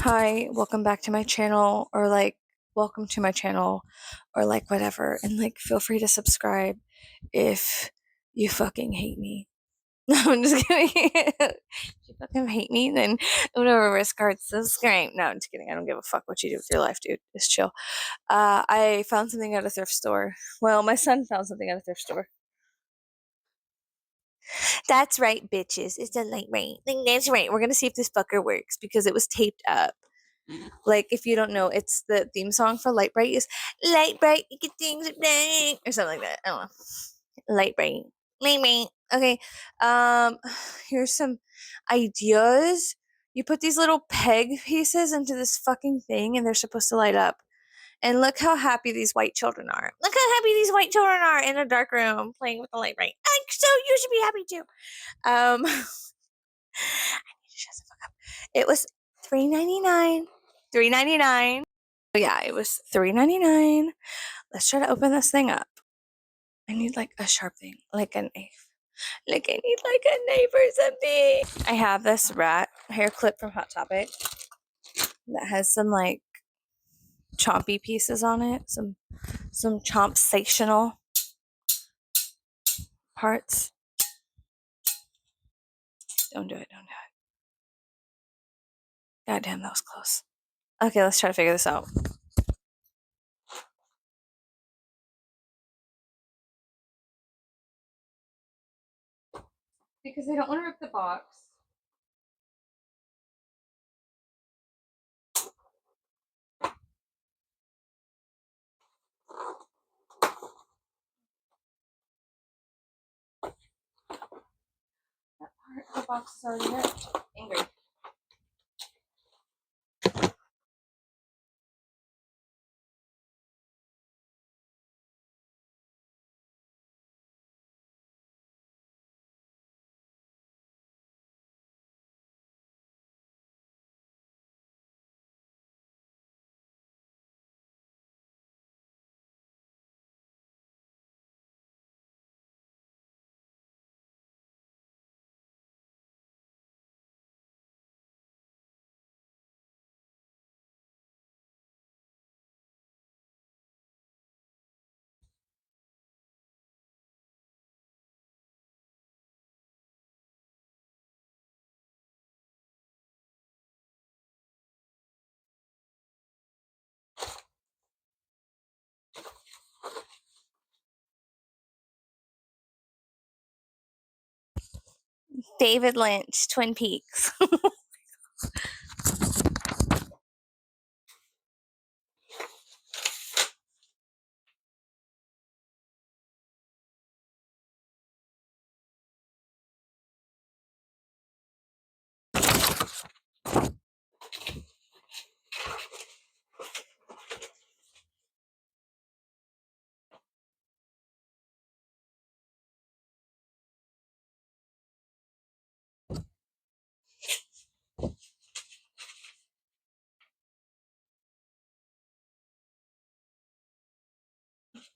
Hi, welcome back to my channel, or like, welcome to my channel, or like, whatever. And like, feel free to subscribe if you fucking hate me. No, I'm just kidding. If you fucking hate me, then whatever, risk hard, subscribe. No, I'm just kidding. I don't give a fuck what you do with your life, dude. Just chill. I found something at a thrift store. Well, my son found something at a thrift store. That's right, bitches. It's a light rain. That's right. We're gonna see if this fucker works because it was taped up. Like, if you don't know, it's the theme song for Light Bright is Light Bright, you get things bright, or something like that. I don't know. Light Bright. Light Bright. Okay. Um, here's some ideas. You put these little peg pieces into this fucking thing and they're supposed to light up. And look how happy these white children are. Look how happy these white children are in a dark room playing with the light bright. So you should be happy too. I need to shut the fuck up. It was $3.99. $3.99. So yeah, it was $3.99. Let's try to open this thing up. I need like a sharp thing, like a knife. Like I need like a knife or something. I have this rat hair clip from Hot Topic that has some like chompy pieces on it, some chompsational parts. Don't do it. Don't do it. God damn, that was close. Okay, let's try to figure this out. Because I don't want to rip the box. That part of the box is already ripped. Angry. David Lynch, Twin Peaks.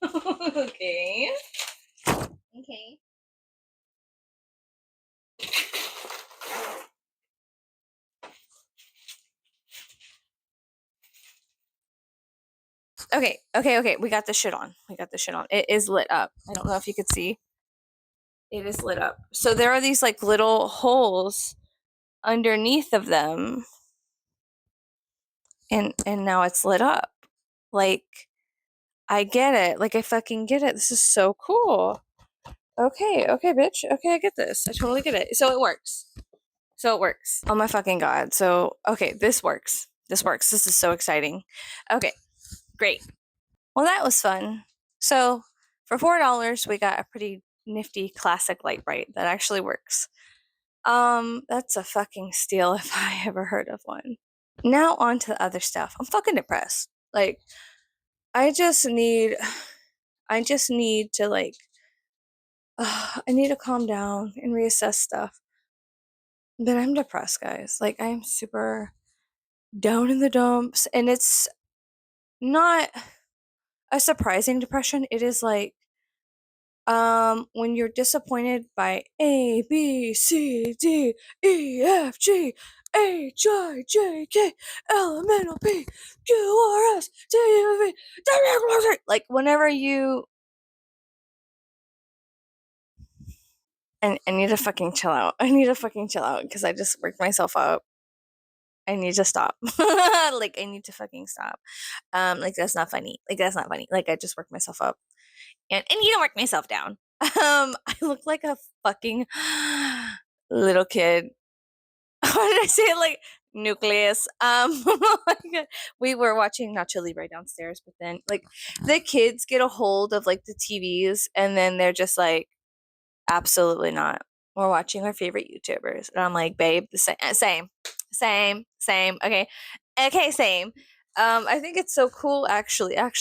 Okay. Okay. Okay. We got this shit on. It is lit up. I don't know if you could see. It is lit up. So there are these like little holes underneath of them. And now it's lit up. Like, I get it. Like, I fucking get it. This is so cool. Okay, bitch. Okay, I get this. I totally get it. So it works. Oh my fucking god. So, okay, this works. This is so exciting. Okay, great. Well, that was fun. So, for $4, we got a pretty nifty classic light bright that actually works. That's a fucking steal if I ever heard of one. Now on to the other stuff. I'm fucking depressed. Like, I just need to like I need to calm down and reassess stuff. But I'm depressed, guys. Like, I'm super down in the dumps, and it's not a surprising depression. It is like when you're disappointed by A, B, C, D, E, F, G, HIJKLMNOPQRSTUV. Like whenever you, and I need to fucking chill out. I need to fucking chill out because I just worked myself up. I need to stop. Like I need to fucking stop. Like that's not funny. Like that's not funny. Like I just worked myself up. And you don't work myself down. I look like a fucking little kid. What did I say? Like nucleus. Like, we were watching Nacho Libre downstairs, but then like the kids get a hold of like the TVs, and then they're just like, absolutely not. We're watching our favorite YouTubers, and I'm like, babe, the same. Okay, same. I think it's so cool, actually. A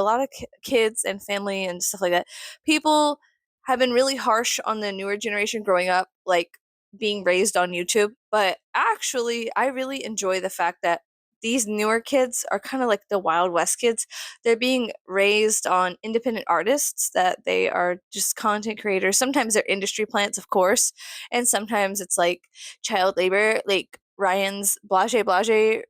lot of kids and family and stuff like that. People have been really harsh on the newer generation growing up, like being raised on YouTube. But actually, I really enjoy the fact that these newer kids are kind of like the Wild West kids. They're being raised on independent artists, that they are just content creators. Sometimes they're industry plants, of course, and sometimes it's like child labor, like Ryan's Blase Blase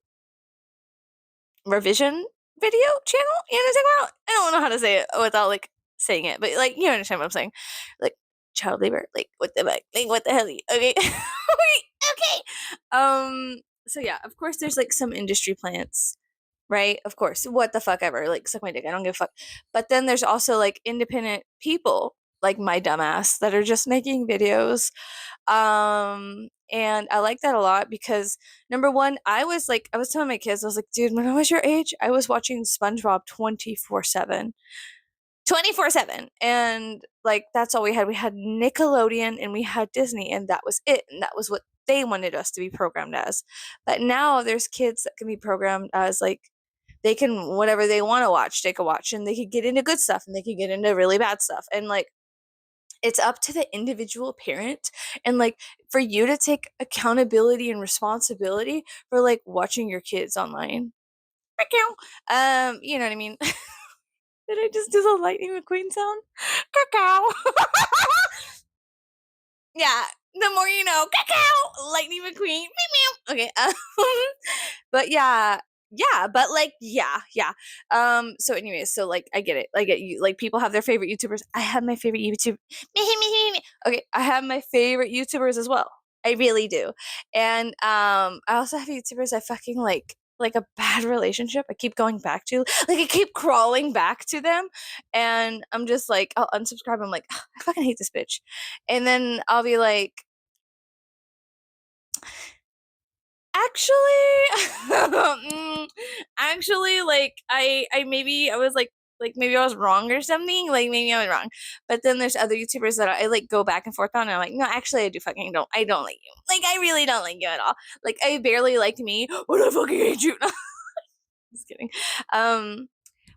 revision video channel. You understand what I don't know how to say it without like saying it, but like you understand what I'm saying. Like child labor, like what the fuck? Like what the hell? Okay. Okay. So yeah, of course there's like some industry plants, right? Of course. What the fuck ever. Like suck my dick. I don't give a fuck. But then there's also like independent people like my dumbass that are just making videos. And I like that a lot because number one, I was telling my kids, I was like, dude, when I was your age, I was watching SpongeBob 24/7. 24/7. And like that's all we had. We had Nickelodeon and we had Disney, and that was it. And that was what they wanted us to be programmed as. But now there's kids that can be programmed as like they can whatever they want to watch, they can watch, and they could get into good stuff and they could get into really bad stuff. And like it's up to the individual parent, and like for you to take accountability and responsibility for like watching your kids online. You know what I mean? Did I just do the Lightning McQueen sound? Cacao. Yeah, the more you know. Cacao. Lightning McQueen. Meow, meow. Okay. But but like yeah. So anyways, so like I get it. I get you. Like people have their favorite YouTubers. I have my favorite YouTube. Okay, I have my favorite YouTubers as well. I really do. And I also have YouTubers I fucking like a bad relationship. I keep going back to. Like I keep crawling back to them, and I'm just like I'll unsubscribe. I'm like I fucking hate this bitch. And then I'll be like, actually, actually, like I maybe I was like maybe I was wrong or something. Like maybe I was wrong. But then there's other YouTubers that I like go back and forth on. And I'm like, no, actually, I don't like you. Like I really don't like you at all. Like I barely liked me, but I fucking hate you. Just kidding.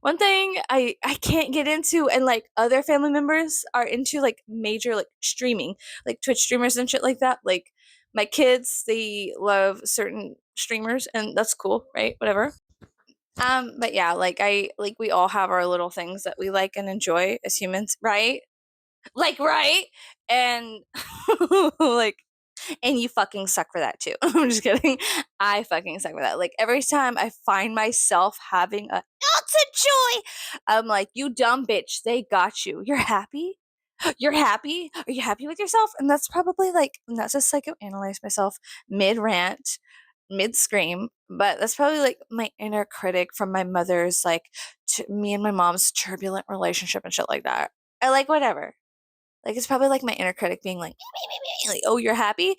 One thing I can't get into, and like other family members are into like major like streaming, like Twitch streamers and shit like that. Like my kids, they love certain streamers, and that's cool, right? Whatever. But yeah, like we all have our little things that we like and enjoy as humans, right? Like right, and like and you fucking suck for that too. I'm just kidding. I fucking suck for that. Like every time I find myself having a ounce of joy, I'm like, you dumb bitch, they got you. You're happy? You're happy? Are you happy with yourself? And that's probably like, not to psychoanalyze myself mid rant, mid scream, but that's probably like my inner critic from my mother's, like, me and my mom's turbulent relationship and shit like that. I like whatever. Like it's probably like my inner critic being like, like, oh, you're happy?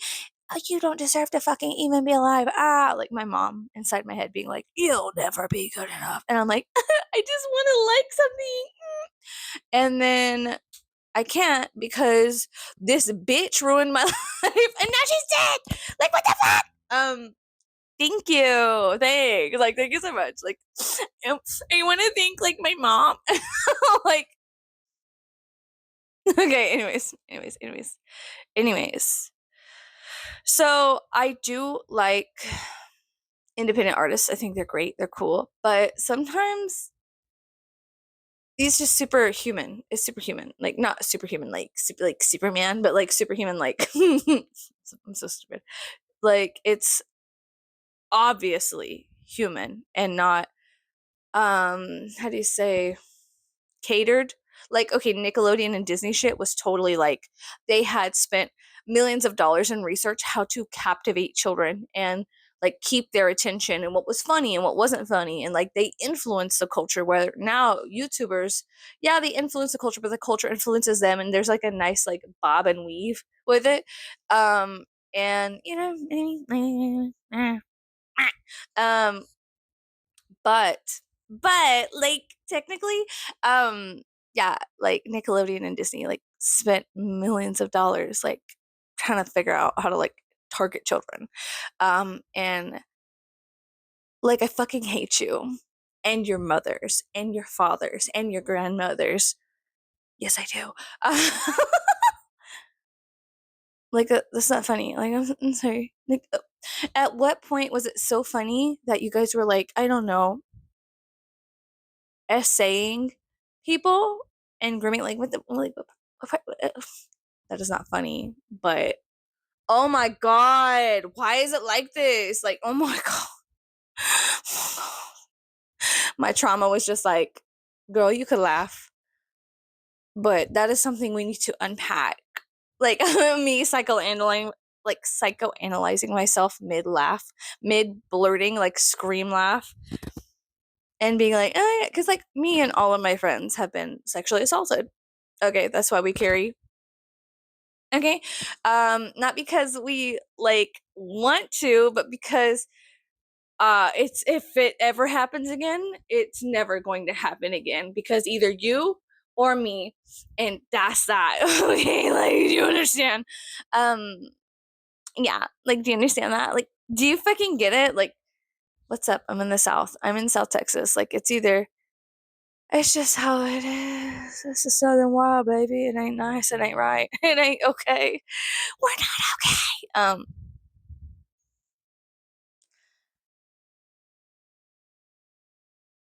Oh, you don't deserve to fucking even be alive. Ah, like my mom inside my head being like, you'll never be good enough. And I'm like, I just want to like something. And then I can't because this bitch ruined my life and now she's dead. Like, what the fuck? Thank you. Thanks. Like, thank you so much. Like, I want to thank like my mom. Like, okay, anyways. So I do like independent artists. I think they're great. They're cool. But sometimes he's just superhuman. It's superhuman. Like not superhuman like Superman, but like superhuman like I'm so stupid. Like it's obviously human and not how do you say, catered. Like, okay, Nickelodeon and Disney shit was totally like they had spent millions of dollars in research how to captivate children and like keep their attention and what was funny and what wasn't funny, and like they influence the culture, where now YouTubers, yeah, they influence the culture, but the culture influences them, and there's like a nice like bob and weave with it. um and you know, um but like technically, um yeah, like Nickelodeon and Disney like spent millions of dollars like trying to figure out how to like target children. And like I fucking hate you and your mothers and your fathers and your grandmothers. Yes, I do. Like that's not funny. Like I'm sorry. Like at what point was it so funny that you guys were like, I don't know, essaying people and grooming, like what the like that is not funny, but oh my god, why is it like this? Like, oh my god. My trauma was just like, girl, you could laugh, but that is something we need to unpack. Like me psychoanalyzing myself mid laugh, mid blurting, like scream laugh, and being like, oh, yeah, because like me and all of my friends have been sexually assaulted. Okay, that's why we carry. Okay, not because we like want to, but because it's, if it ever happens again, it's never going to happen again, because either you or me, and that's that. Okay, like, do you understand? Um, yeah, like, do you understand that? Like, do you fucking get it? Like, what's up? I'm in the South. I'm in South Texas. Like, it's either, it's just how it is. It's the Southern wild, baby. It ain't nice. It ain't right. It ain't okay. We're not okay.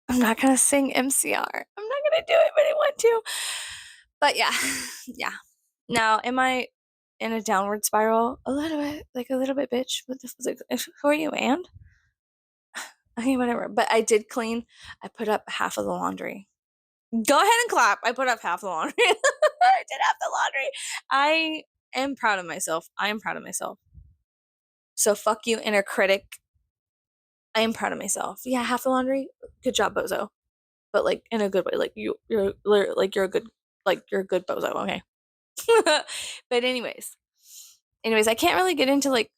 I'm not gonna sing MCR. I'm not gonna do it, but I want to. But yeah, yeah. Now, am I in a downward spiral? A little bit, like a little bit, bitch. What the like, who are you, and? Okay, whatever. But I did clean. I put up half of the laundry. Go ahead and clap. I put up half the laundry. I did half the laundry. I am proud of myself. I am proud of myself. So fuck you, inner critic. I am proud of myself. Yeah, half the laundry. Good job, bozo. But like in a good way. Like you're like you're a good, like you're a good bozo. Okay. But anyways, I can't really get into like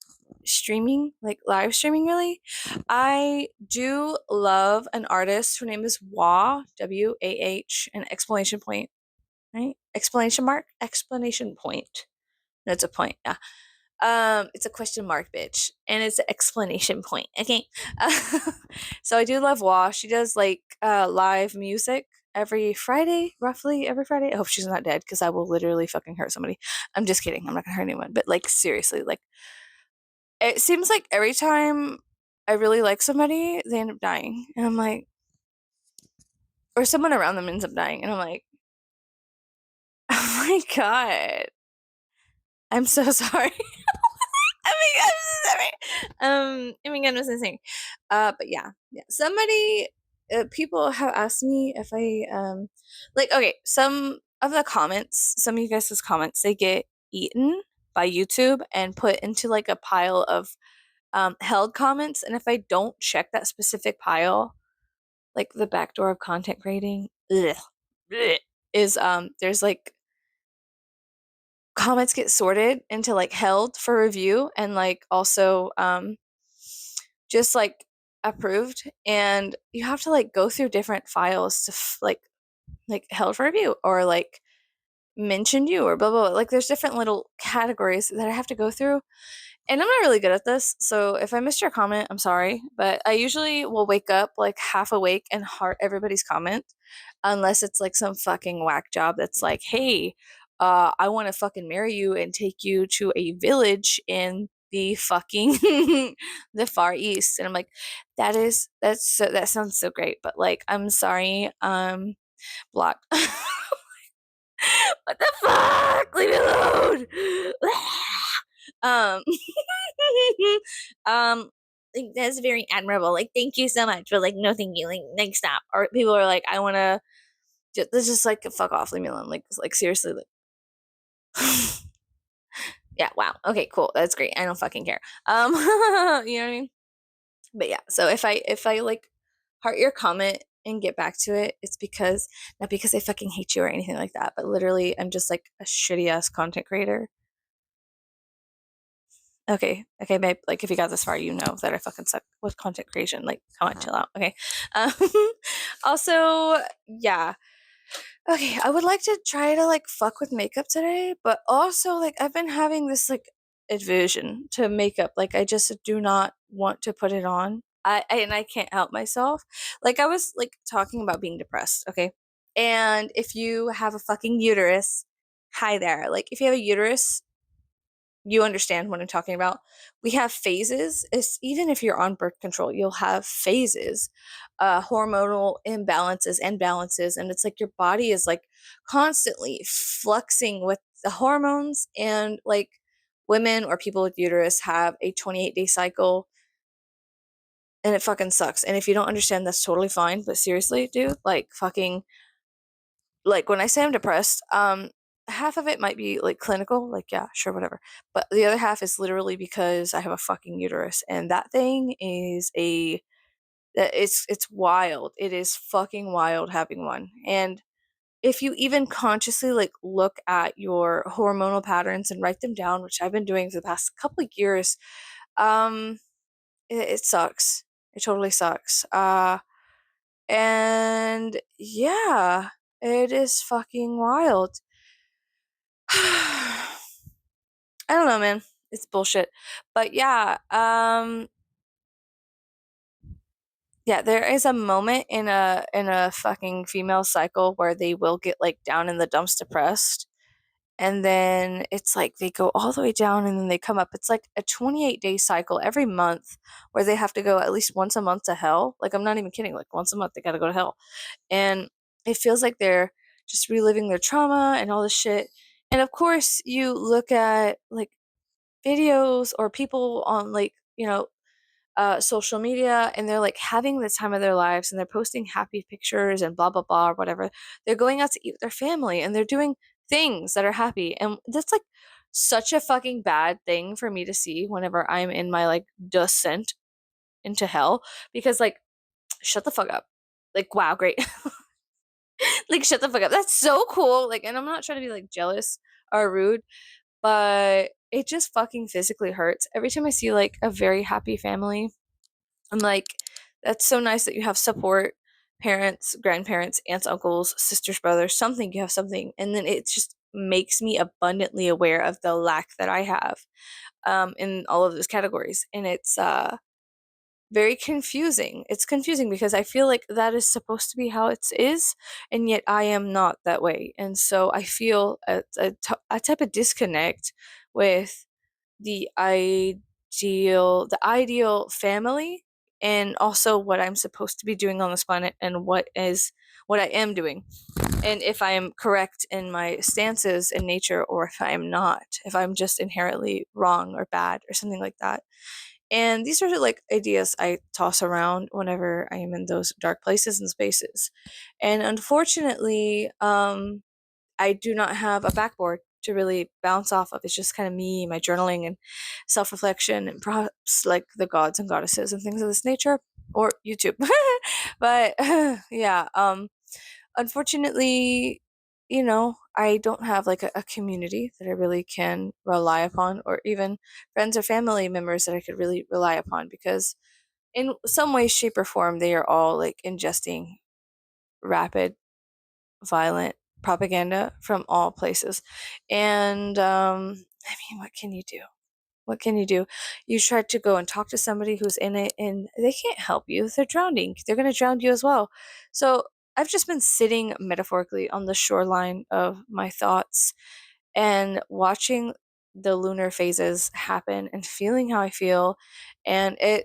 streaming, like live streaming really. I do love an artist. Her name is WAH, an exclamation point, right? Explanation mark, explanation point. No, it's a point. Yeah. It's a question mark, bitch, and it's an explanation point. Okay. So I do love Wah. She does like live music every Friday, roughly every Friday. I hope she's not dead, because I will literally fucking hurt somebody. I'm just kidding. I'm not gonna hurt anyone. But like seriously, like it seems like every time I really like somebody, they end up dying, and I'm like, or someone around them ends up dying, and I'm like, oh my god, I'm so sorry. Oh my god, I'm so sorry. Oh my god, I'm so sorry. But yeah, yeah. Somebody, people have asked me if I, like, okay, some of the comments, some of you guys' comments, they get eaten by YouTube and put into like a pile of held comments, and if I don't check that specific pile, like the back door of content creating, ugh, bleh, is there's like comments get sorted into like held for review, and like also just like approved, and you have to like go through different files to like held for review, or like mentioned you, or blah blah blah. Like there's different little categories that I have to go through, and I'm not really good at this, so if I missed your comment, I'm sorry, but I usually will wake up like half awake and heart everybody's comment, unless it's like some fucking whack job that's like, hey, I want to fucking marry you and take you to a village in the fucking the Far East, and I'm like, that sounds so great, but like, I'm sorry, blocked. What the fuck? Leave me alone. um, um, like that's very admirable. Like, thank you so much. But like, no, thank you. Like stop. Or people are like, I want to. Just like fuck off, leave me alone. Like seriously, like. Yeah. Wow. Okay. Cool. That's great. I don't fucking care. You know what I mean? But yeah. So if I like heart your comment and get back to it, it's because not because I fucking hate you or anything like that, but literally I'm just like a shitty ass content creator. Okay, babe. Like, if you got this far, you know that I fucking suck with content creation. Like, come on, chill out. Okay. Um, also, yeah. Okay, I would like to try to like fuck with makeup today, but also like I've been having this like aversion to makeup. Like, I just do not want to put it on. And I can't help myself. Like, I was like talking about being depressed. Okay, and if you have a fucking uterus, hi there. Like, if you have a uterus, you understand what I'm talking about. We have phases. It's, even if you're on birth control, you'll have phases, hormonal imbalances and balances. And it's like your body is like constantly fluxing with the hormones. And like women or people with uterus have a 28-day cycle, and it fucking sucks. And if you don't understand, that's totally fine. But seriously, dude, like fucking, like when I say I'm depressed, half of it might be like clinical, like yeah, sure, whatever. But the other half is literally because I have a fucking uterus, and that thing is it's wild. It is fucking wild having one. And if you even consciously like look at your hormonal patterns and write them down, which I've been doing for the past couple of years, um, it sucks. It totally sucks. And yeah, it is fucking wild. I don't know, man. It's bullshit. But yeah, there is a moment in a fucking female cycle where they will get like down in the dumps depressed. And then it's like they go all the way down and then they come up. It's like a 28-day cycle every month where they have to go at least once a month to hell. Like, I'm not even kidding. Like, once a month they got to go to hell. And it feels like they're just reliving their trauma and all this shit. And of course, you look at like videos or people on like, social media, and they're like having the time of their lives, and they're posting happy pictures and blah blah blah or whatever. They're going out to eat with their family, and they're doing things that are happy, and that's like such a fucking bad thing for me to see whenever I'm in my like descent into hell, because like, shut the fuck up. Like, wow, great. Like, shut the fuck up. That's so cool. Like, and I'm not trying to be like jealous or rude, but it just fucking physically hurts every time I see like a very happy family. I'm like, that's so nice that you have support, parents, grandparents, aunts, uncles, sisters, brothers, something. You have something. And then it just makes me abundantly aware of the lack that I have, in all of those categories. And it's very confusing. It's confusing because I feel like that is supposed to be how it is, and yet I am not that way. And so I feel a type of disconnect with the ideal family, and also what I'm supposed to be doing on this planet, and what I am doing, and if I am correct in my stances in nature, or if I am not, if I'm just inherently wrong or bad or something like that. And these are like ideas I toss around whenever I am in those dark places and spaces. And unfortunately, I do not have a backboard to really bounce off of. It's just kind of me, my journaling and self reflection, and perhaps like the gods and goddesses and things of this nature, or YouTube. But yeah, unfortunately, I don't have like a community that I really can rely upon, or even friends or family members that I could really rely upon, because in some way, shape, or form, they are all like ingesting rapid, violent propaganda from all places. And I mean, what can you do? What can you do? You try to go and talk to somebody who's in it, and they can't help you. They're drowning. They're going to drown you as well. So I've just been sitting metaphorically on the shoreline of my thoughts and watching the lunar phases happen and feeling how I feel. And I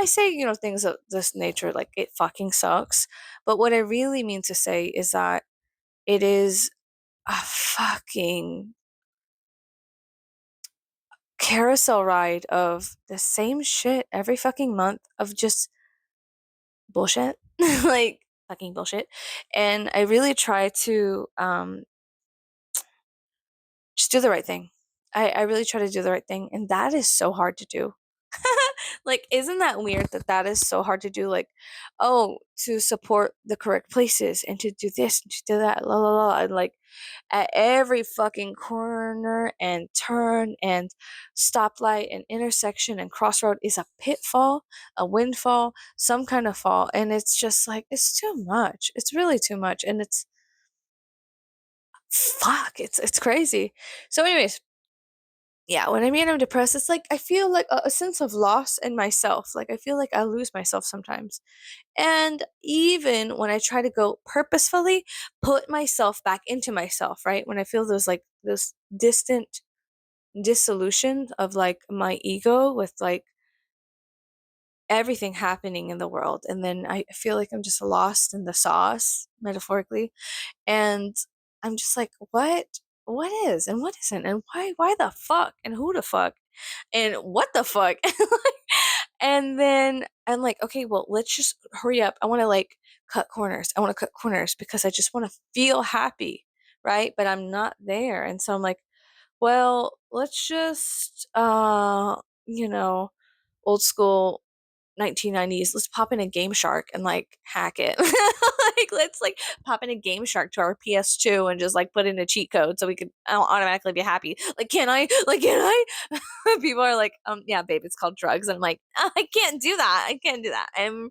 say, things of this nature, like it fucking sucks. But what I really mean to say is that it is a fucking carousel ride of the same shit every fucking month of just bullshit. Like fucking bullshit. And I really try to just do the right thing. I really try to do the right thing, and that is so hard to do. Like, isn't that weird that that is so hard to do? Like, oh, to support the correct places and to do this and to do that, la la la, and like at every fucking corner and turn and stoplight and intersection and crossroad is a pitfall, a windfall, some kind of fall, and it's just like it's too much. It's really too much, and it's fuck. It's crazy. So, anyways, yeah, when I mean I'm depressed, it's like I feel like a sense of loss in myself. Like I feel like I lose myself sometimes. And even when I try to go purposefully put myself back into myself, right? When I feel those like this distant dissolution of like my ego with like everything happening in the world. And then I feel like I'm just lost in the sauce, metaphorically. And I'm just like, what is and what isn't and why the fuck and who the fuck and what the fuck. And then I'm like, okay, well, let's just hurry up. I want to like cut corners. I want to cut corners because I just want to feel happy, right? But I'm not there. And so I'm like, well, let's just you know, old school 1990s, let's pop in a Game Shark and like hack it. Like let's like pop in a Game Shark to our PS2 and just like put in a cheat code so we could automatically be happy. Like can I? Like can I? People are like, yeah, babe, it's called drugs. And I'm like, I can't do that. I can't do that. I'm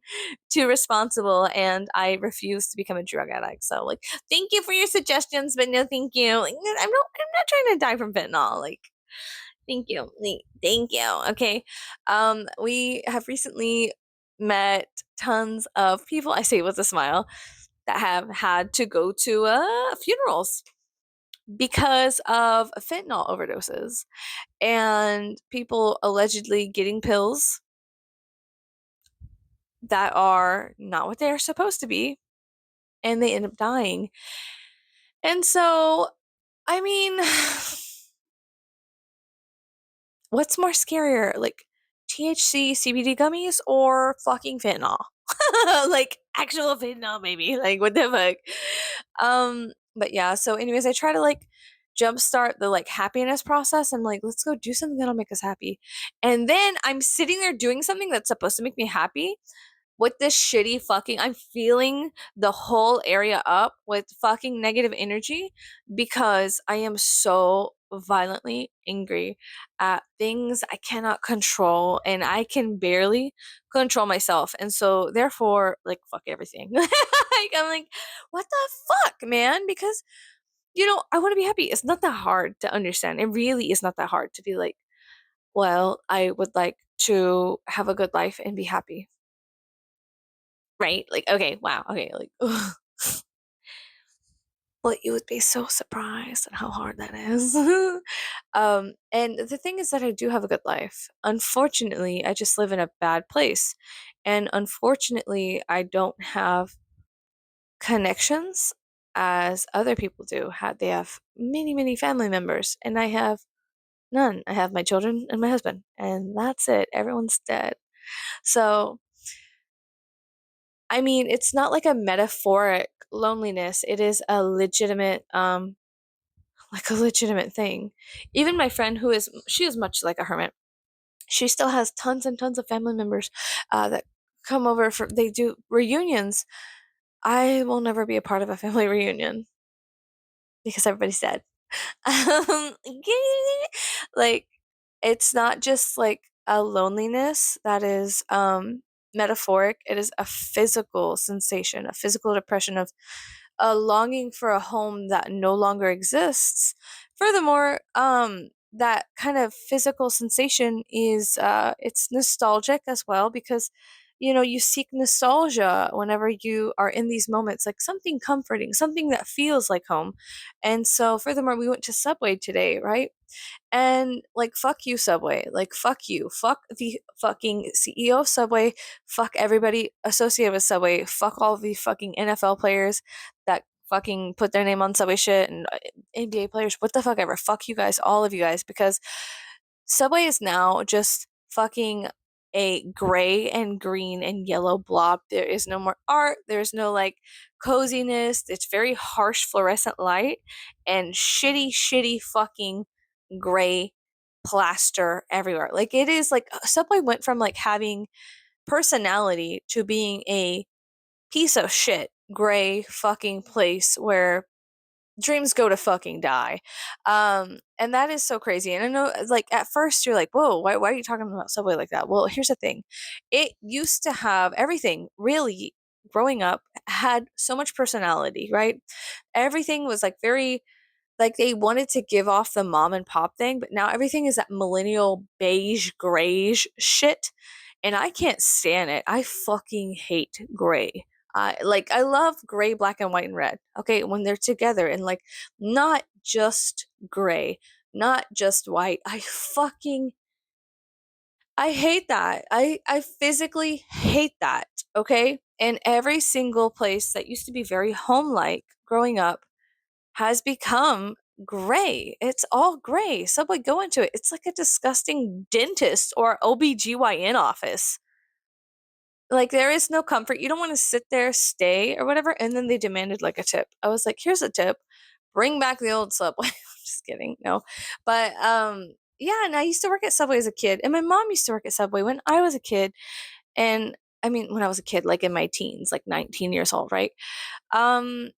too responsible and I refuse to become a drug addict. So like, thank you for your suggestions, but no, thank you. Like, I'm not trying to die from fentanyl. Like, thank you. Thank you. Okay. We have recently met tons of people, I say with a smile, that have had to go to funerals because of fentanyl overdoses and people allegedly getting pills that are not what they're supposed to be and they end up dying. And so, I mean, what's more scarier, like THC CBD gummies or fucking fentanyl? Like actual fentanyl, maybe. Like what the fuck? But yeah. So, anyways, I try to like jumpstart the like happiness process. I'm like, let's go do something that'll make us happy. And then I'm sitting there doing something that's supposed to make me happy, with this shitty fucking I'm feeling the whole area up with fucking negative energy because I am so violently angry at things I cannot control and I can barely control myself. And so therefore, like fuck everything. Like I'm like, what the fuck, man? Because I want to be happy. It's not that hard to understand. It really is not that hard to be like, well, I would like to have a good life and be happy. Right? Like, okay, wow, okay, like, ugh. But you would be so surprised at how hard that is. And the thing is that I do have a good life. Unfortunately, I just live in a bad place. And unfortunately, I don't have connections as other people do. They have many, many family members, and I have none. I have my children and my husband, and that's it. Everyone's dead. So, I mean, it's not like a metaphoric loneliness. It is a legitimate, like a legitimate thing. Even my friend she is much like a hermit. She still has tons and tons of family members, that come over they do reunions. I will never be a part of a family reunion because everybody's dead. Um, like it's not just like a loneliness that is metaphoric. It is a physical sensation, a physical depression of a longing for a home that no longer exists. Furthermore, that kind of physical sensation is it's nostalgic as well because you seek nostalgia whenever you are in these moments, like something comforting, something that feels like home. And so furthermore, we went to Subway today, right? And like, fuck you, Subway. Like, fuck you. Fuck the fucking CEO of Subway. Fuck everybody associated with Subway. Fuck all the fucking NFL players that fucking put their name on Subway shit and NBA players. What the fuck ever. Fuck you guys, all of you guys, because Subway is now just fucking a gray and green and yellow blob. There is no more art. There's no like coziness. It's very harsh fluorescent light and shitty, shitty fucking gray plaster everywhere. Like it is like Subway went from like having personality to being a piece of shit gray fucking place where dreams go to fucking die. And that is so crazy. And I know like at first you're like, whoa, why are you talking about Subway like that? Well, here's the thing. It used to have everything really growing up had so much personality, right? Everything was like very like they wanted to give off the mom and pop thing, but now everything is that millennial beige grayish shit, and I can't stand it. I fucking hate gray. I love gray, black, and white and red. Okay, when they're together and like not just gray, not just white. I hate that. I physically hate that. Okay, and every single place that used to be very home like growing up has become gray. It's all gray. Subway, go into it. It's like a disgusting dentist or OBGYN office. Like there is no comfort. You don't want to sit there, stay or whatever. And then they demanded like a tip. I was like, here's a tip. Bring back the old Subway. I'm just kidding. No. But yeah, and I used to work at Subway as a kid. And my mom used to work at Subway when I was a kid. And I mean when I was a kid, like in my teens, like 19 years old, right? Um,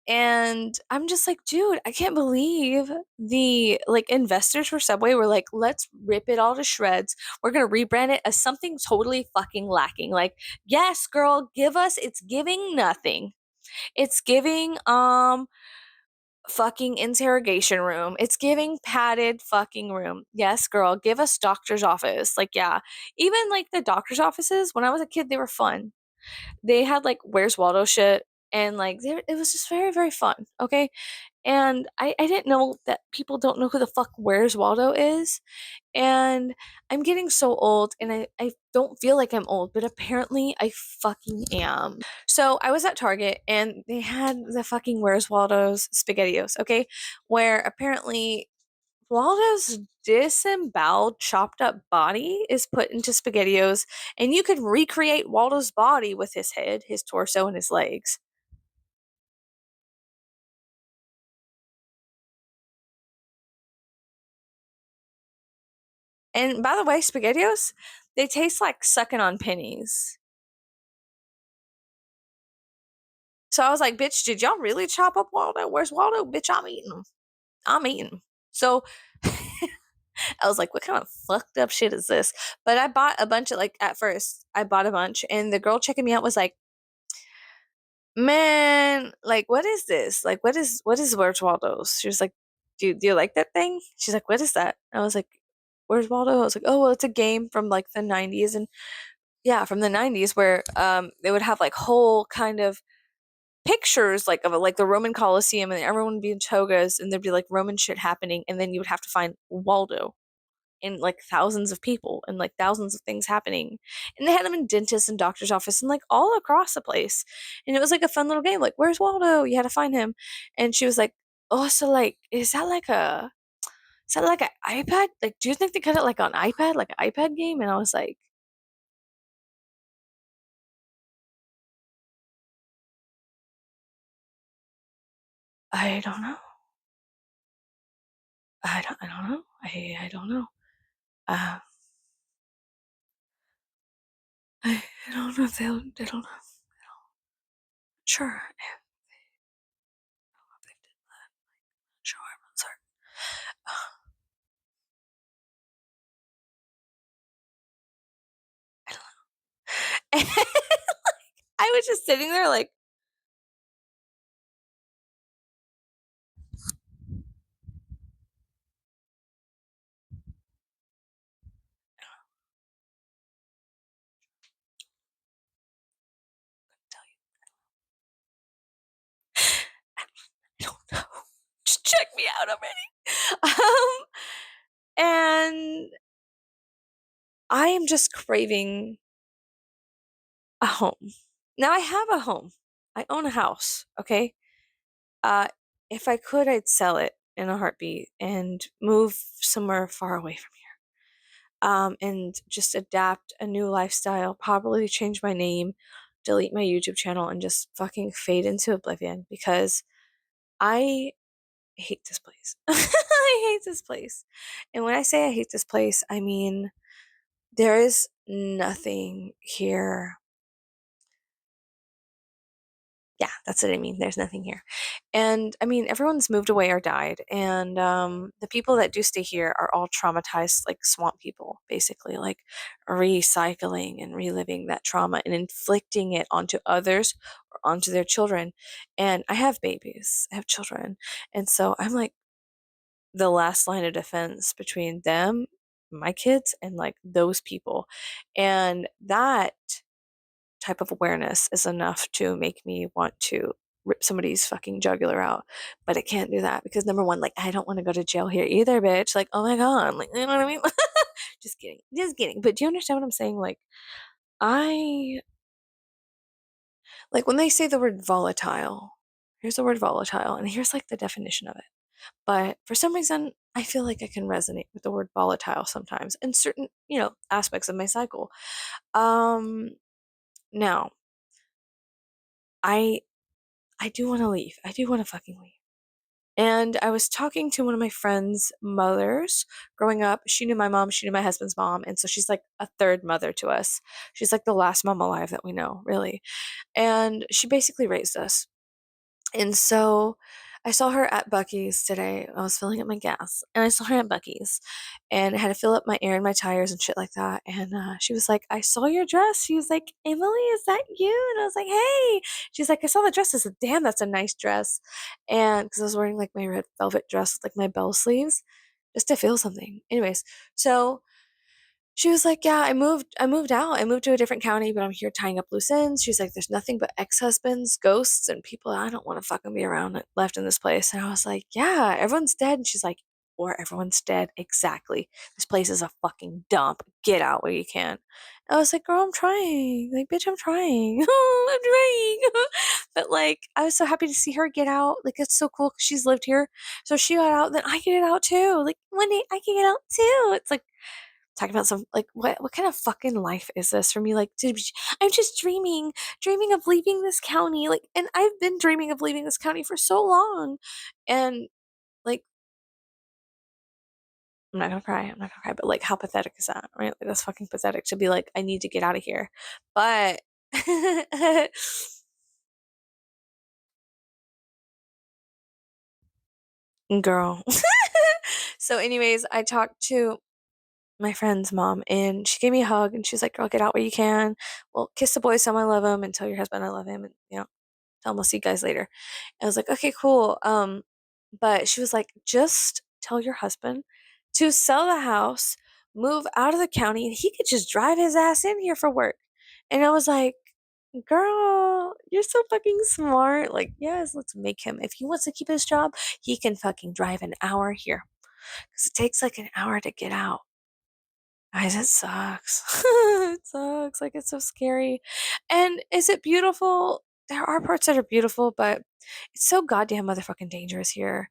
and I'm just like, dude, I can't believe the like investors for Subway were like, let's rip it all to shreds. We're gonna rebrand it as something totally fucking lacking. Like, yes, girl, give us it's giving nothing. It's giving fucking interrogation room. It's giving padded fucking room. Yes, girl, give us doctor's office. Like, yeah. Even like the doctor's offices, when I was a kid, they were fun. They had like Where's Waldo shit and like it was just very very fun, okay? And I didn't know that people don't know who the fuck Where's Waldo is, and I'm getting so old and I don't feel like I'm old, but apparently I fucking am. So I was at Target and they had the fucking Where's Waldo's SpaghettiOs, okay, where apparently Waldo's disemboweled, chopped up body is put into SpaghettiOs, and you could recreate Waldo's body with his head, his torso, and his legs. And by the way, SpaghettiOs, they taste like sucking on pennies. So I was like, bitch, did y'all really chop up Waldo? Where's Waldo? Bitch, I'm eating them. I'm eating them. So I was like, what kind of fucked up shit is this? But I bought a bunch of, like, at first, I bought a bunch, and the girl checking me out was like, man, like, what is this? Like, what is Where's Waldo's? She was like, do you like that thing? She's like, what is that? I was like, Where's Waldo? I was like, oh, well, it's a game from like the 90s. And yeah, from the 90s where they would have like whole kind of pictures like of like the Roman Colosseum and everyone would be in togas and there'd be like Roman shit happening. And then you would have to find Waldo and like thousands of people and like thousands of things happening. And they had them in dentists and doctor's office and like all across the place. And it was like a fun little game. Like, where's Waldo? You had to find him. And she was like, oh, so like, is that like an iPad? Like, do you think they cut it like on iPad, like an iPad game? And I was like, I don't know. I don't know. I don't know. Uh, I don't know if they don't know. Sure. Sure, I'm not certain. I don't know. I was just sitting there like, I don't know. Just check me out already. And I am just craving a home. Now I have a home. I own a house, okay? Uh, if I could, I'd sell it in a heartbeat and move somewhere far away from here. and just adapt a new lifestyle, probably change my name, delete my YouTube channel, and just fucking fade into oblivion because I hate this place. I hate this place. And when I say I hate this place, I mean there is nothing here. Yeah, that's what I mean. There's nothing here. And I mean, everyone's moved away or died. And the people that do stay here are all traumatized, like swamp people, basically, like recycling and reliving that trauma and inflicting it onto others or onto their children. And I have babies, I have children. And so I'm like the last line of defense between them, my kids, and like those people. And that type of awareness is enough to make me want to rip somebody's fucking jugular out. But I can't do that because number one, like I don't want to go to jail here either, bitch. Like, oh my god, like you know what I mean? Just kidding. Just kidding. But do you understand what I'm saying? Like I like when they say the word volatile, here's the word volatile, and here's like the definition of it. But for some reason, I feel like I can resonate with the word volatile sometimes in certain, aspects of my cycle. Um Now, I I do want to leave. I do want to fucking leave. And I was talking to one of my friends' mothers growing up. She knew my mom, she knew my husband's mom, and so she's like a third mother to us. She's like the last mom alive that we know, really. And she basically raised us. And so I saw her at Buc-ee's today. I was filling up my gas, and I saw her at Buc-ee's, and I had to fill up my air and my tires and shit like that. And she was like, "I saw your dress." She was like, "Emily, is that you?" And I was like, "Hey." She's like, "I saw the dress." I said, "Damn, that's a nice dress." And because I was wearing like my red velvet dress with like my bell sleeves, just to feel something. Anyways, so she was like, "Yeah, I moved out. I moved to a different county, but I'm here tying up loose ends." She's like, "There's nothing but ex-husbands, ghosts, and people I don't want to fucking be around left in this place." And I was like, "Yeah, everyone's dead." And she's like, "Or everyone's dead. Exactly. This place is a fucking dump. Get out where you can." I was like, "Girl, I'm trying. Like, bitch, I'm trying. I'm trying." But like, I was so happy to see her get out. Like, it's so cool because she's lived here. So she got out, then I can get out too. Like, one day I can get out too. It's like talking about some like what kind of fucking life is this for me? Like, I'm just dreaming of leaving this county. Like, and I've been dreaming of leaving this county for so long. And like, I'm not gonna cry. I'm not gonna cry. But like, how pathetic is that, right? Like, that's fucking pathetic to be like, I need to get out of here. But girl. So, anyways, I talked to my friend's mom and she gave me a hug and she's like, "Girl, get out where you can. Well, kiss the boys, tell 'em I love him, and tell your husband I love him, and tell him I'll see you guys later." And I was like, "Okay, cool." But she was like, "Just tell your husband to sell the house, move out of the county, and he could just drive his ass in here for work." And I was like, "Girl, you're so fucking smart. Like, yes, let's make him. If he wants to keep his job, he can fucking drive an hour here. Because it takes like an hour to get out." Guys, it sucks. It sucks. Like, it's so scary. And is it beautiful? There are parts that are beautiful, but it's so goddamn motherfucking dangerous here.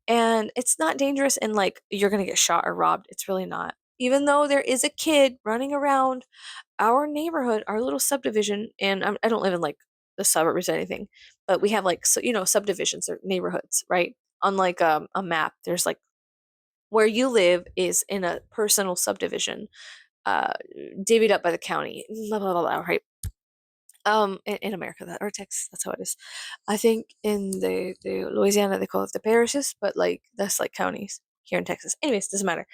And it's not dangerous in like you're gonna get shot or robbed. It's really not. Even though there is a kid running around our neighborhood, our little subdivision, and I don't live in like the suburbs or anything, but we have like subdivisions or neighborhoods, right? On like a map, there's like where you live is in a personal subdivision, uh, divvied up by the county, blah blah blah, blah, right? In America, that or Texas, that's how it is. I think in the Louisiana they call it the parishes, but like that's like counties here in Texas. Anyways, doesn't matter.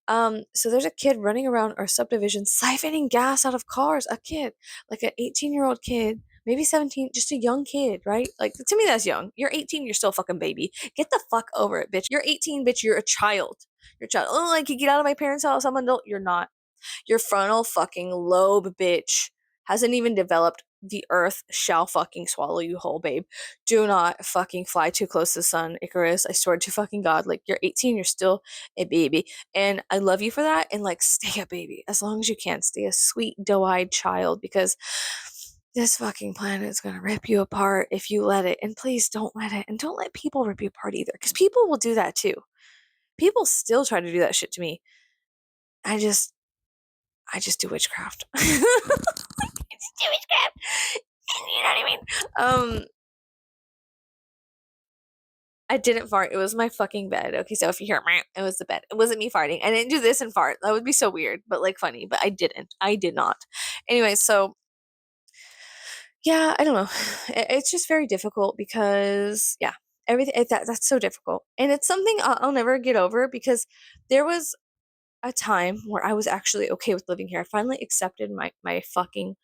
So there's a kid running around our subdivision siphoning gas out of cars. A kid, like an 18-year-old kid, maybe 17, just a young kid, right? Like to me, that's young. You're 18, you're still a fucking baby. Get the fuck over it, bitch. You're 18, bitch. You're a child. You're a child. Oh, like you get out of my parents' house. I'm an adult. You're not. Your frontal fucking lobe, bitch, hasn't even developed. The earth shall fucking swallow you whole, babe. Do not fucking fly too close to the sun, Icarus. I swear to fucking God. Like, you're 18, you're still a baby. And I love you for that. And, like, stay a baby as long as you can. Stay a sweet, doe eyed child because this fucking planet is going to rip you apart if you let it. And please don't let it. And don't let people rip you apart either because people will do that too. People still try to do that shit to me. I just I just do witchcraft. I just do witchcraft. You know what I mean? I didn't fart. It was my fucking bed. Okay, so if you hear it was the bed. It wasn't me farting. I didn't do this and fart. That would be so weird, but like funny. But I didn't. I did not. Anyway, so yeah, I don't know. It's just very difficult because yeah, everything that's so difficult, and it's something I'll never get over because there was a time where I was actually okay with living here. I finally accepted my fucking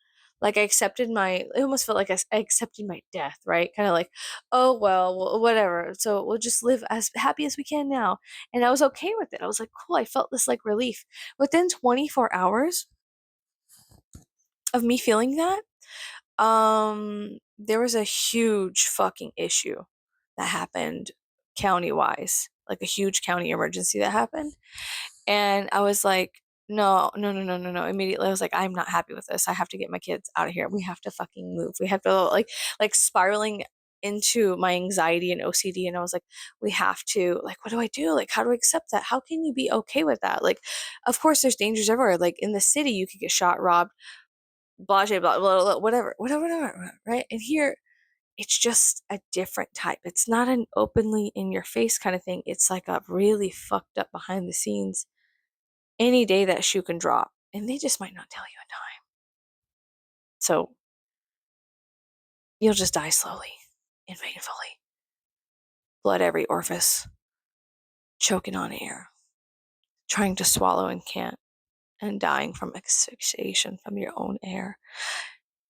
like I accepted my it almost felt like I accepted my death, right? Kind of like, oh well, whatever. So we'll just live as happy as we can now. And I was okay with it. I was like, cool. I felt this like relief. Within 24 hours of me feeling that, there was a huge fucking issue that happened county wise, like a huge county emergency that happened. And I was like, no, no, no, no, no, no. Immediately I was like, I'm not happy with this. I have to get my kids out of here. We have to fucking move. We have to like spiraling into my anxiety and OCD. And I was like, we have to, like, what do I do? Like, how do I accept that? How can you be okay with that? Like, of course there's dangers everywhere. Like in the city, you could get shot, robbed, blah, blah, blah, blah, blah, whatever, right? And here, it's just a different type. It's not an openly in your face kind of thing. It's like a really fucked up behind the scenes. Any day that shoe can drop, and they just might not tell you in time. So you'll just die slowly and painfully. Blood every orifice, choking on air, trying to swallow and can't, and dying from asphyxiation from your own air.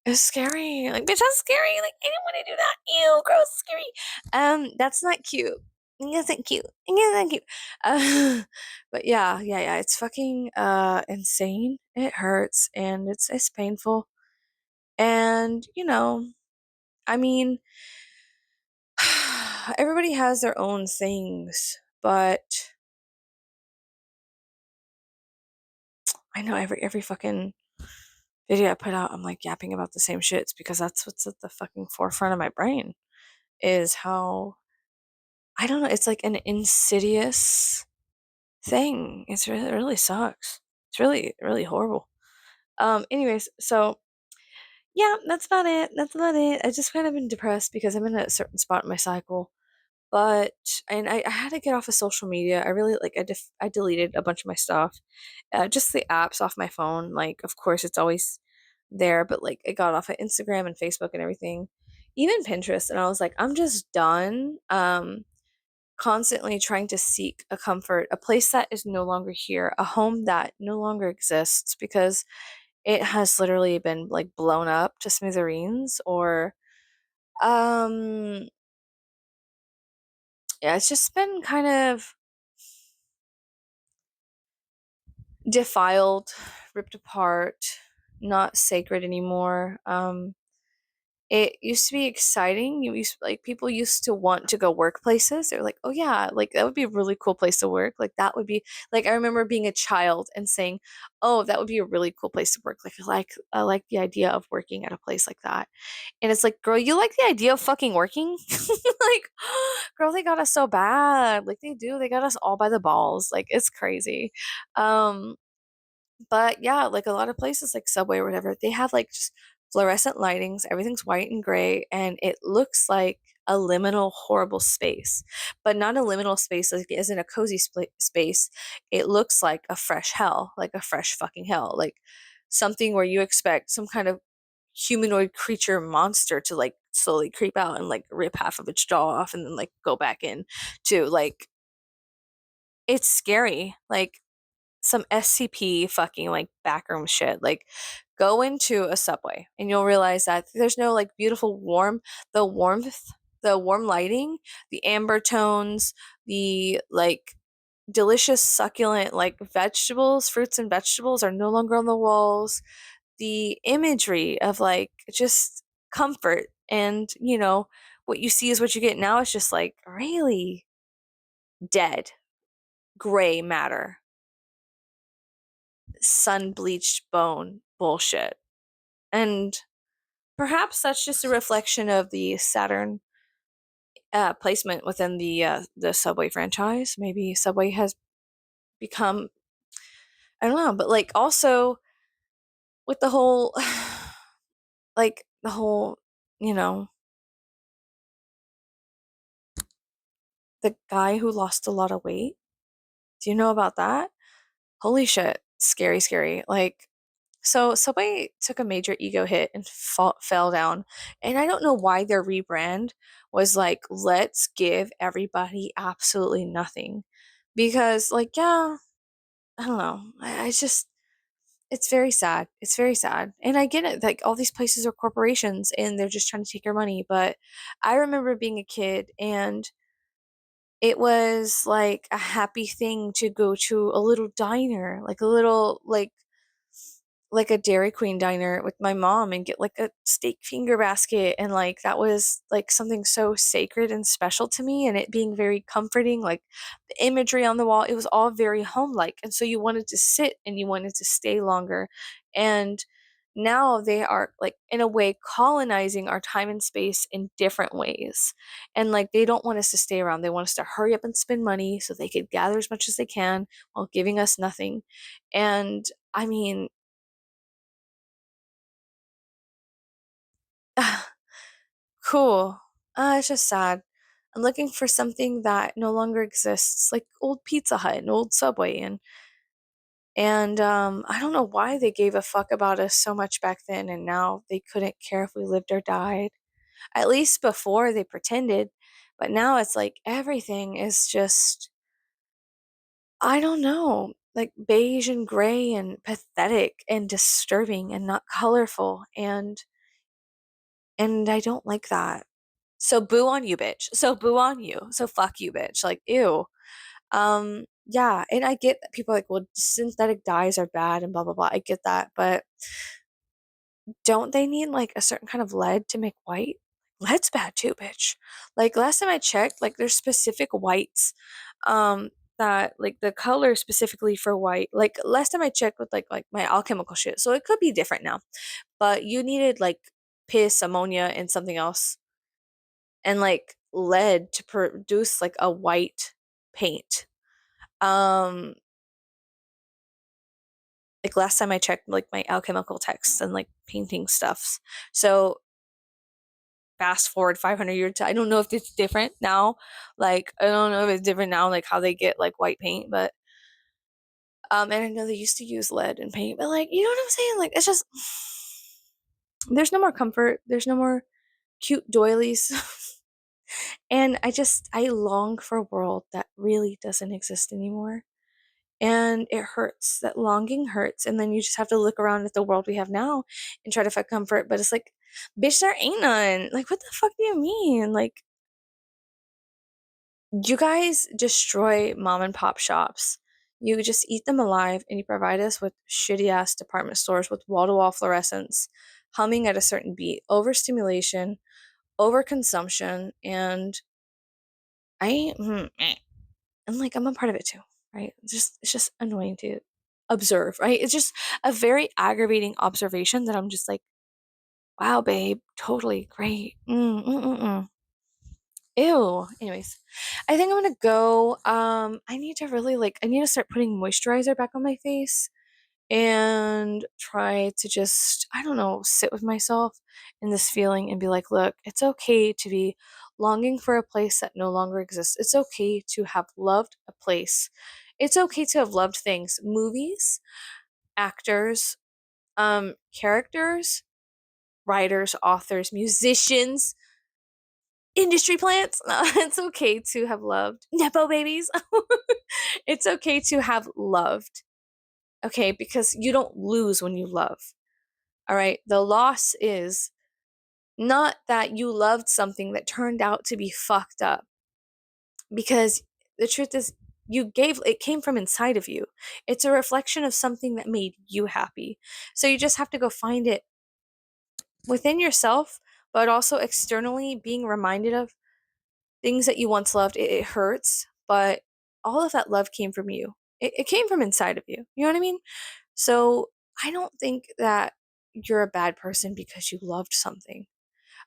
It's scary. Like, bitch, that's scary. Like, I didn't want to do that. Ew, gross, scary. That's not cute. That's not cute. That's not cute. But yeah. It's fucking insane. It hurts and it's painful. And I mean, everybody has their own things, but I know every fucking video I put out, I'm like yapping about the same shits because that's what's at the fucking forefront of my brain is how I don't know, it's like an insidious thing. It really sucks. It's really, really horrible. Anyways, so yeah, that's about it. That's about it. I just kind of been depressed because I'm in a certain spot in my cycle. But and I had to get off of social media. I really like I deleted a bunch of my stuff. Just the apps off my phone. Like of course it's always there, but like I got off of Instagram and Facebook and everything. Even Pinterest and I was like I'm just done constantly trying to seek a comfort, a place that is no longer here, a home that no longer exists because it has literally been like blown up to smithereens or um yeah, it's just been kind of defiled, ripped apart, not sacred anymore. It used to be exciting. Like people used to want to go work places. They're like, "Oh yeah, like that would be a really cool place to work." Like that would be like I remember being a child and saying, "Oh, that would be a really cool place to work." I like the idea of working at a place like that. And it's like, "Girl, you like the idea of fucking working?" Like, girl, they got us so bad. Like they do. They got us all by the balls. Like it's crazy. Um but yeah, like a lot of places like Subway or whatever, they have like just fluorescent lightings, everything's white and gray, and it looks like a liminal horrible space. But not a liminal space like it isn't a cozy space. It looks like a fresh hell, like a fresh fucking hell. Like something where you expect some kind of humanoid creature monster to like slowly creep out and like rip half of its jaw off and then like go back in to like it's scary. Like some SCP fucking like backroom shit. Like go into a Subway and you'll realize that there's no like beautiful the warmth, the warm lighting, the amber tones, the like delicious succulent like vegetables, fruits and vegetables are no longer on the walls. The imagery of like just comfort and what you see is what you get now is just like really dead gray matter sun bleached bone bullshit. And perhaps that's just a reflection of the Saturn placement within the Subway franchise. Maybe Subway has become I don't know, but like also with the whole like the whole, you know, the guy who lost a lot of weight. Do you know about that? Holy shit. Scary, scary. Like, so Subway took a major ego hit and fell down. And I don't know why their rebrand was like, let's give everybody absolutely nothing. Because, like, yeah, I don't know. I just, it's very sad. It's very sad. And I get it. Like, all these places are corporations and they're just trying to take your money. But I remember being a kid and it was like a happy thing to go to a little diner, like a little like a Dairy Queen diner with my mom and get like a steak finger basket, and like that was like something so sacred and special to me, and it being very comforting, like the imagery on the wall, it was all very home-like, and so you wanted to sit and you wanted to stay longer. And now they are like in a way colonizing our time and space in different ways, and like they don't want us to stay around, they want us to hurry up and spend money so they could gather as much as they can while giving us nothing. And I mean, cool. It's just sad. I'm looking for something that no longer exists, like old Pizza Hut and old Subway, and I don't know why they gave a fuck about us so much back then, and now they couldn't care if we lived or died. At least before they pretended, but now it's like everything is just, I don't know, like beige and gray and pathetic and disturbing and not colorful, and I don't like that. So boo on you, bitch. So boo on you. So fuck you, bitch. Like, ew. Yeah, and I get that people are like, well, synthetic dyes are bad and blah blah blah. I get that, but don't they need like a certain kind of lead to make white? Lead's bad too, bitch. Like last time I checked, like there's specific whites, that like the color specifically for white. Like last time I checked with like my alchemical shit, so it could be different now. But you needed like piss, ammonia, and something else, and like lead to produce like a white paint. Um, like last time I checked like my alchemical texts and like painting stuffs. So fast forward 500 years to, I don't know if it's different now. Like I don't know if it's different now, like how they get like white paint, but and I know they used to use lead in paint, but like you know what I'm saying? Like it's just there's no more comfort. There's no more cute doilies. And I long for a world that really doesn't exist anymore. And it hurts. That longing hurts. And then you just have to look around at the world we have now and try to find comfort. But it's like, bitch, there ain't none. Like, what the fuck do you mean? Like, you guys destroy mom and pop shops. You just eat them alive and you provide us with shitty ass department stores with wall to wall fluorescents, humming at a certain beat, overstimulation, overconsumption, and I and like I'm a part of it too, right? It's just annoying to observe, right? It's just a very aggravating observation that I'm just like, wow, babe, totally great. Ew. Anyways, I think I'm gonna go. I need to really like I need to start putting moisturizer back on my face and try to just, I don't know, sit with myself in this feeling and be like, look, it's okay to be longing for a place that no longer exists. It's okay to have loved a place. It's okay to have loved things, movies, actors, characters, writers, authors, musicians, industry plants. No, it's okay to have loved Nepo babies. It's okay to have loved. Okay, because you don't lose when you love. All right. The loss is not that you loved something that turned out to be fucked up, because the truth is, it came from inside of you. It's a reflection of something that made you happy. So you just have to go find it within yourself, but also externally, being reminded of things that you once loved. It hurts, but all of that love came from you. It came from inside of you. You know what I mean? So I don't think that you're a bad person because you loved something.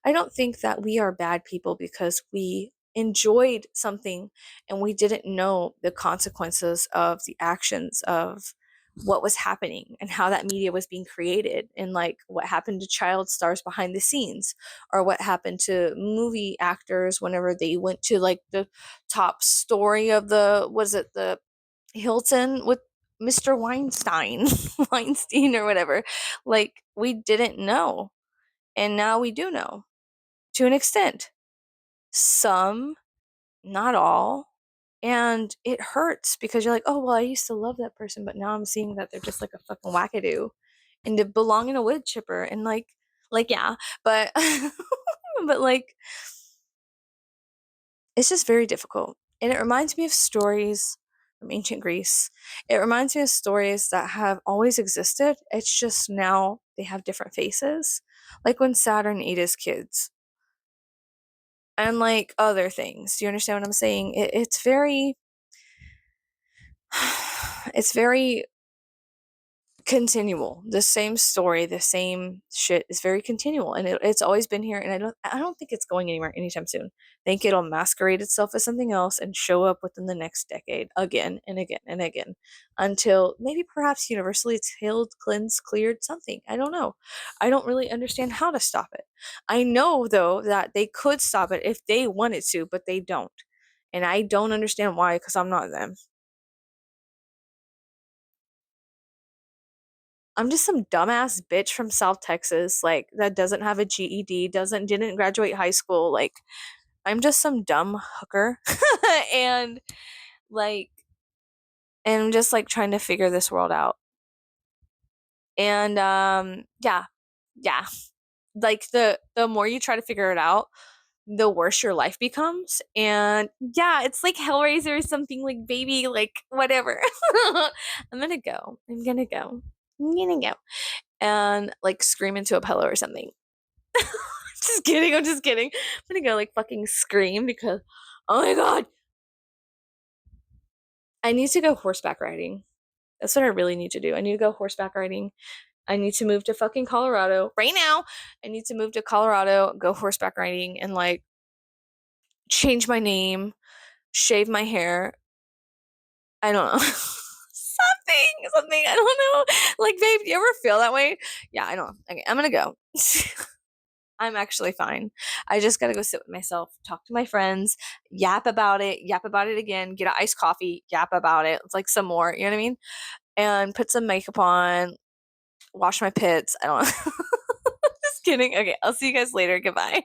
I don't think that we are bad people because we enjoyed something and we didn't know the consequences of the actions of what was happening and how that media was being created, and like what happened to child stars behind the scenes, or what happened to movie actors whenever they went to like the top story of the, was it the Hilton with Mr. Weinstein, Weinstein or whatever. Like we didn't know, and now we do know to an extent. Some, not all. And it hurts because you're like, oh, well, I used to love that person, but now I'm seeing that they're just like a fucking wackadoo and to belong in a wood chipper. And yeah, but, but like, it's just very difficult. And it reminds me of stories from ancient Greece. It reminds me of stories that have always existed. It's just now they have different faces. Like when Saturn ate his kids and like other things. Do you understand what I'm saying? It's very, it's very continual. The same story, the same shit is very continual, and it's always been here. And I don't think it's going anywhere anytime soon. I think it'll masquerade itself as something else and show up within the next decade again and again and again, until maybe perhaps universally it's healed, cleansed, cleared, something. I don't know. I don't really understand how to stop it. I know though that they could stop it if they wanted to, but they don't, and I don't understand why, because I'm not them. I'm just some dumbass bitch from South Texas, like that doesn't have a GED, didn't graduate high school. Like I'm just some dumb hooker. and like and I'm just like trying to figure this world out. And yeah. Yeah. Like the more you try to figure it out, the worse your life becomes. And yeah, it's like Hellraiser or something, like baby, like whatever. I'm gonna go. I'm gonna go. I'm gonna go. And like scream into a pillow or something. Just kidding. I'm just kidding. I'm gonna go like fucking scream because, oh my god, I need to go horseback riding. That's what I really need to do. I need to go horseback riding. I need to move to fucking Colorado right now. I need to move to Colorado, go horseback riding, and like change my name, shave my hair. I don't know. Something. I don't know. Like, babe, do you ever feel that way? Yeah, I don't. Okay, I'm gonna go. I'm actually fine. I just gotta go sit with myself, talk to my friends, yap about it again, get an iced coffee, yap about it. It's like some more, you know what I mean? And put some makeup on, wash my pits. I don't know. Just kidding. Okay, I'll see you guys later. Goodbye.